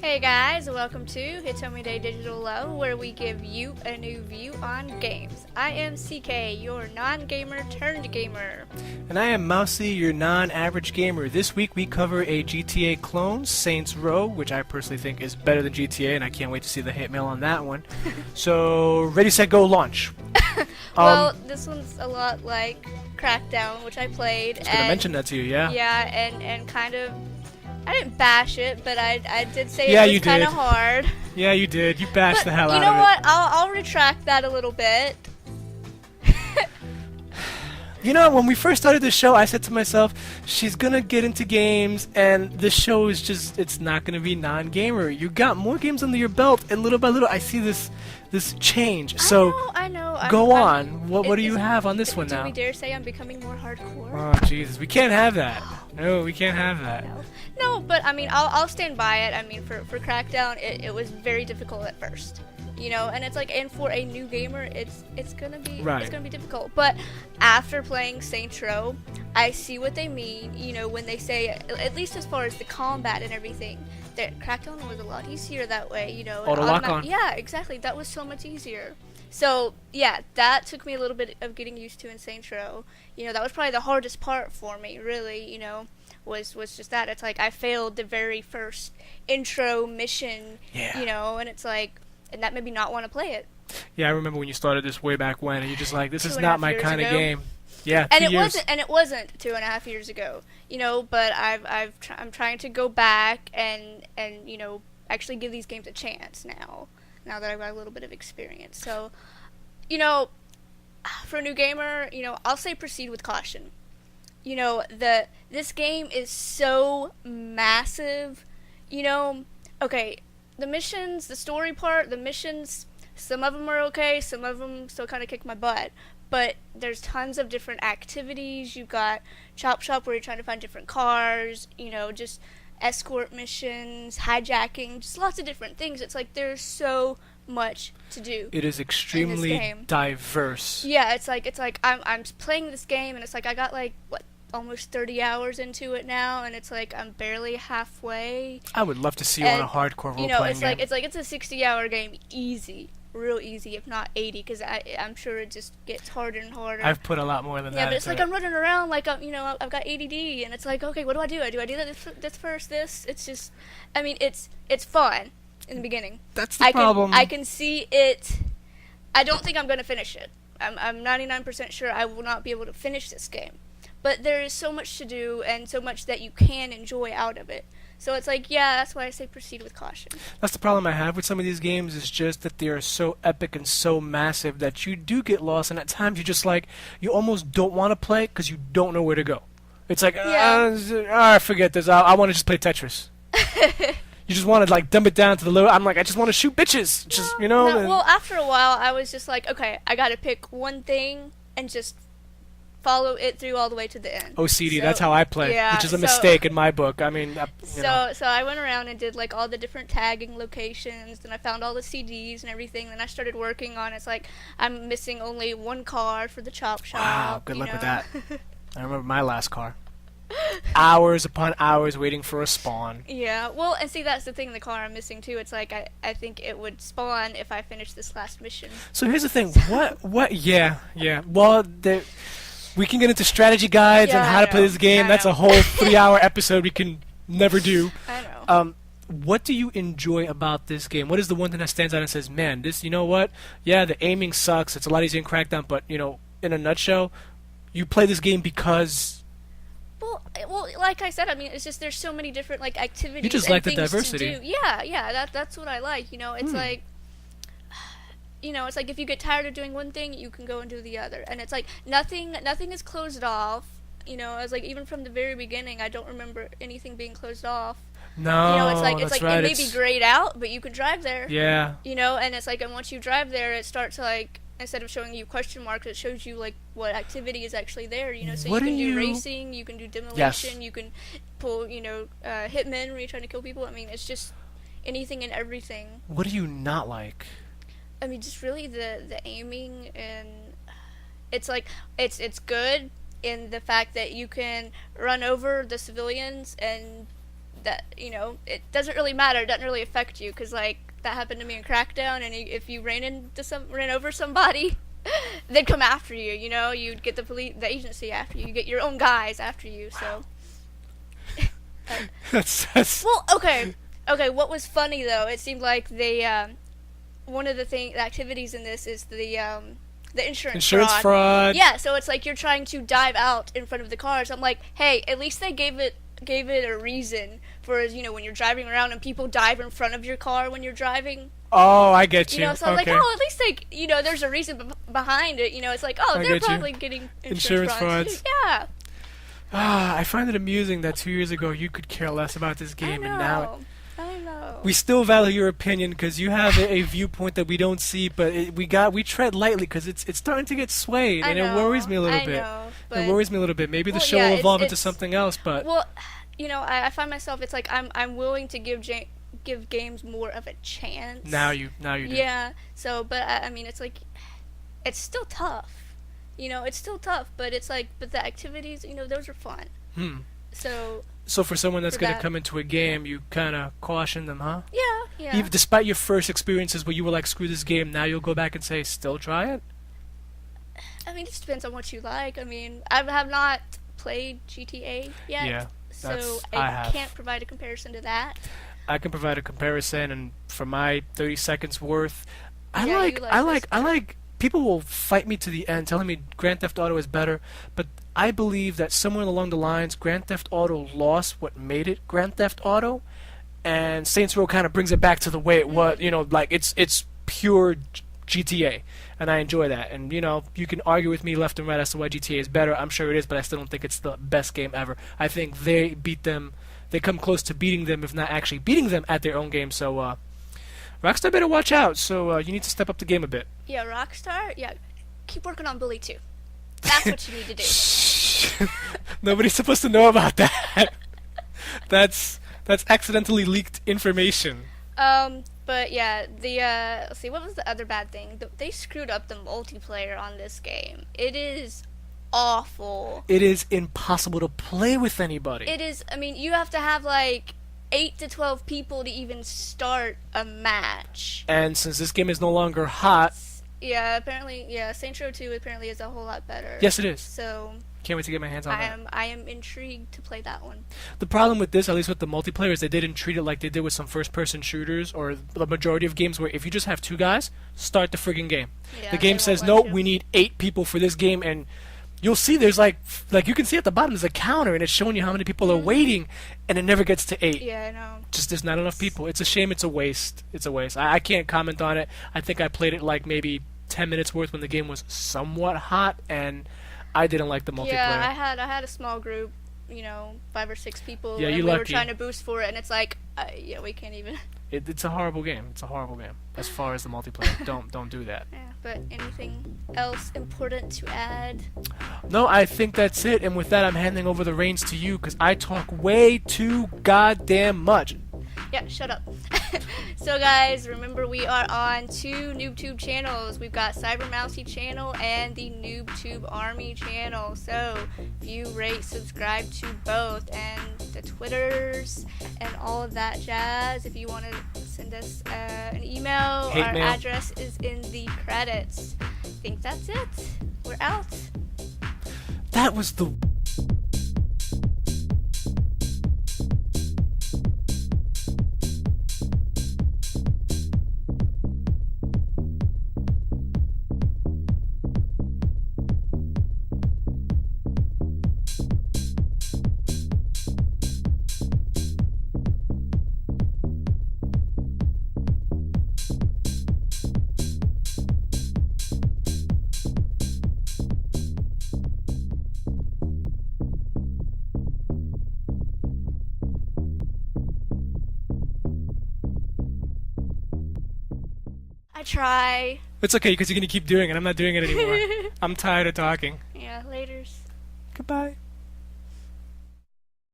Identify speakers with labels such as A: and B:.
A: Hey guys, welcome to Hitome Day Digital Love, where we give you a new view on games. I am CK, your non-gamer turned gamer.
B: And I am Mousy, your non-average gamer. This week we cover a GTA clone, Saints Row, which I personally think is better than GTA, and I can't wait to see the hate mail on that one. So, ready, set, go, launch.
A: Well, this one's a lot like Crackdown, which I played.
B: I was going to mention that to you, yeah.
A: Yeah, and kind of, I didn't bash it, but I did say
B: Yeah,
A: it
B: you
A: was kind
B: did.
A: of hard.
B: Yeah, you did. You bashed
A: But
B: the hell out
A: you
B: of
A: know
B: it.
A: what? I'll retract that a little bit.
B: You know, when we first started the show, I said to myself, she's going to get into games, and the show is just, it's not going to be non-gamer. You got more games under your belt, and little by little, I see this change. So,
A: I know.
B: go on. What do you have on this one
A: Do
B: now?
A: we dare say I'm becoming more hardcore?
B: Oh, Jesus. We can't have that. No, we can't have that.
A: No, but I mean, I'll stand by it. I mean, for Crackdown, it was very difficult at first, you know, and it's like, and for a new gamer, it's gonna be
B: Right.
A: it's gonna be difficult. But after playing Saints Row, I see what they mean, you know, when they say, at least as far as the combat and everything, that Crackdown was a lot easier that way, you know.
B: Auto lock on.
A: Yeah, exactly. That was so much easier. So yeah, that took me a little bit of getting used to in Saints Row. You know, that was probably the hardest part for me, really, you know, was just that. It's like I failed the very first intro mission,
B: Yeah.
A: you know, and it's like, and that made me not want to play it.
B: Yeah, I remember when you started this way back when, and you're just like, this is
A: 2.5
B: not my
A: years
B: kind of
A: ago.
B: game. Yeah,
A: And
B: 2
A: it
B: years.
A: wasn't 2.5 years ago, you know. But I'm trying to go back and you know, actually give these games a chance now. Now that I've got a little bit of experience, so you know, for a new gamer, you know, I'll say proceed with caution. You know, this game is so massive, you know. Okay, the missions, the story part, the missions, some of them are okay, some of them still kind of kick my butt. But there's tons of different activities. You got Chop Shop where you're trying to find different cars, you know, just escort missions, hijacking, just lots of different things. It's like there's so much to do.
B: It is extremely
A: game.
B: diverse.
A: Yeah, it's like I'm playing this game, and it's like I got like what, almost 30 hours into it now, and it's like I'm barely halfway.
B: I would love to see you on a hardcore
A: You know,
B: role-playing game.
A: it's a 60-hour game, easy, real easy, if not 80, because I'm sure it just gets harder and harder.
B: I've put a lot more than that.
A: Yeah, but it's
B: into
A: like
B: it.
A: I'm running around like I've got ADD, and it's like, okay, what do I do? I do this first, this. It's just, I mean, it's fun in the beginning.
B: That's the problem.
A: I can see it. I don't think I'm going to finish it. I'm 99% sure I will not be able to finish this game. But there is so much to do and so much that you can enjoy out of it. So it's like, yeah, that's why I say proceed with caution.
B: That's the problem I have with some of these games, is just that they are so epic and so massive that you do get lost, and at times you just like, you almost don't want to play because you don't know where to go. It's like, forget this. I want to just play Tetris. You just want to like dumb it down to the low. I'm like, I just want to shoot bitches. Just, you know.
A: No, well, after a while, I was just like, okay, I got to pick one thing and just follow it through all the way to the end.
B: OCD,
A: So,
B: that's how I play,
A: yeah,
B: which is a
A: so-
B: mistake in my book. I mean, you know.
A: So I went around and did like all the different tagging locations, then I found all the CDs and everything, then I started working on it's like I'm missing only one car for the Chop Shop.
B: Wow, good
A: you
B: luck with
A: know?
B: that. I remember my last car. Hours upon hours waiting for a spawn.
A: Yeah, well, and see, that's the thing, the car I'm missing too. It's like I think it would spawn if I finished this last mission.
B: So here's the thing. Yeah. Well, we can get into strategy guides
A: Yeah,
B: on how
A: I
B: to play
A: know,
B: this game.
A: I
B: That's
A: know.
B: a whole 3-hour episode we can never do.
A: I know.
B: What do you enjoy about this game? What is the one thing that stands out and says, man, this, you know what? Yeah, the aiming sucks. It's a lot easier in Crackdown, but, you know, in a nutshell, you play this game because
A: Well, like I said, I mean, it's just there's so many different like activities.
B: You just
A: and
B: like the
A: things to
B: diversity.
A: do. Yeah, that's what I like. You know, it's like, you know, it's like if you get tired of doing one thing, you can go and do the other, and it's like nothing is closed off. You know, I was like, even from the very beginning, I don't remember anything being closed off.
B: no,
A: You know, it's like
B: that's right.
A: it may be grayed out, but you can drive there.
B: Yeah.
A: You know, and it's like, and once you drive there, it starts to like, instead of showing you question marks, it shows you like what activity is actually there. You know, so
B: What
A: you can
B: do
A: do
B: you-
A: racing, you can do demolition, you can pull, you know, hitmen when you're trying to kill people. I mean, it's just anything and everything.
B: What do you not like?
A: I mean, just really the aiming, and it's like it's good in the fact that you can run over the civilians and that it doesn't really matter. It doesn't really affect you because like that happened to me in Crackdown, and if you ran over somebody, they'd come after you. You'd get the agency after you. You get your own guys after you. So.
B: That's
A: Well, okay. What was funny though? It seemed like they one of the activities in this is the insurance
B: fraud.
A: Yeah, so it's like you're trying to dive out in front of the cars. I'm like, hey, at least they gave it a reason for when you're driving around and people dive in front of your car when you're driving.
B: Oh, I get you.
A: So I was like, oh, at least there's a reason behind it. It's like, oh, they're probably getting insurance frauds. Yeah.
B: I find it amusing that 2 years ago you could care less about this game, and now
A: I know.
B: we still value your opinion because you have a viewpoint that we don't see, but we tread lightly because it's starting to get swayed, and it worries me a little bit. It worries me a little bit. Maybe the show will evolve into something else, but
A: I find myself it's like I'm willing to give games more of a chance.
B: Now you do.
A: Yeah. So, but I mean, it's like it's still tough. It's still tough, but it's like, but the activities, those are fun. So
B: for someone that's going to come into a game, you kind of caution them, huh?
A: Yeah.
B: Even despite your first experiences where you were like, screw this game, now you'll go back and say, still try it?
A: I mean, it just depends on what you like. I mean, I have not played GTA yet.
B: Yeah.
A: So I can't provide a comparison to that.
B: I can provide a comparison, and for my 30 seconds worth, I like people will fight me to the end telling me Grand Theft Auto is better, but I believe that somewhere along the lines Grand Theft Auto lost what made it Grand Theft Auto, and Saints Row kind of brings it back to the way it was, like it's pure GTA, and I enjoy that. And you can argue with me left and right as to why GTA is better. I'm sure it is, but I still don't think it's the best game ever. I think they come close to beating them, if not actually beating them at their own game. So Rockstar better watch out, so you need to step up the game a bit.
A: Yeah, Rockstar, keep working on Bully 2. That's what you need to do.
B: Nobody's supposed to know about that. That's accidentally leaked information.
A: But yeah, let's see, what was the other bad thing? They screwed up the multiplayer on this game. It is awful.
B: It is impossible to play with anybody.
A: It is, I mean, you have to have like 8 to 12 people to even start a match.
B: And since this game is no longer hot...
A: apparently, Saints Row 2 apparently is a whole lot better.
B: Yes, it is.
A: So...
B: Can't wait to get my hands on that.
A: I am intrigued to play that one.
B: The problem with this, at least with the multiplayer, is they didn't treat it like they did with some first-person shooters or the majority of games where if you just have 2 guys, start the friggin' game. The game says, no, we need 8 people for this game, and you'll see there's like you can see at the bottom there's a counter, and it's showing you how many people are waiting, and it never gets to 8.
A: Yeah, I know.
B: Just there's not enough people. It's a shame. It's a waste. It's a waste. I can't comment on it. I think I played it like maybe 10 minutes worth when the game was somewhat hot, and I didn't like the multiplayer.
A: Yeah, I had a small group, 5 or 6 people,
B: and
A: we were trying to boost for it, and it's like, we can't even.
B: It's a horrible game. It's a horrible game as far as the multiplayer. Don't do that.
A: Yeah, but anything else important to add?
B: No, I think that's it. And with that, I'm handing over the reins to you because I talk way too goddamn much.
A: Yeah, shut up. So guys, remember we are on 2 NoobTube channels. We've got CyberMousey channel and the NoobTube Army channel. So view, rate, subscribe to both, and the Twitters and all of that jazz. If you want to send us an email, our address is in the credits. I think that's it. We're out.
B: That was the...
A: I try.
B: It's okay because you're going to keep doing it. I'm not doing it anymore. I'm tired of talking.
A: Yeah, laters.
B: Goodbye.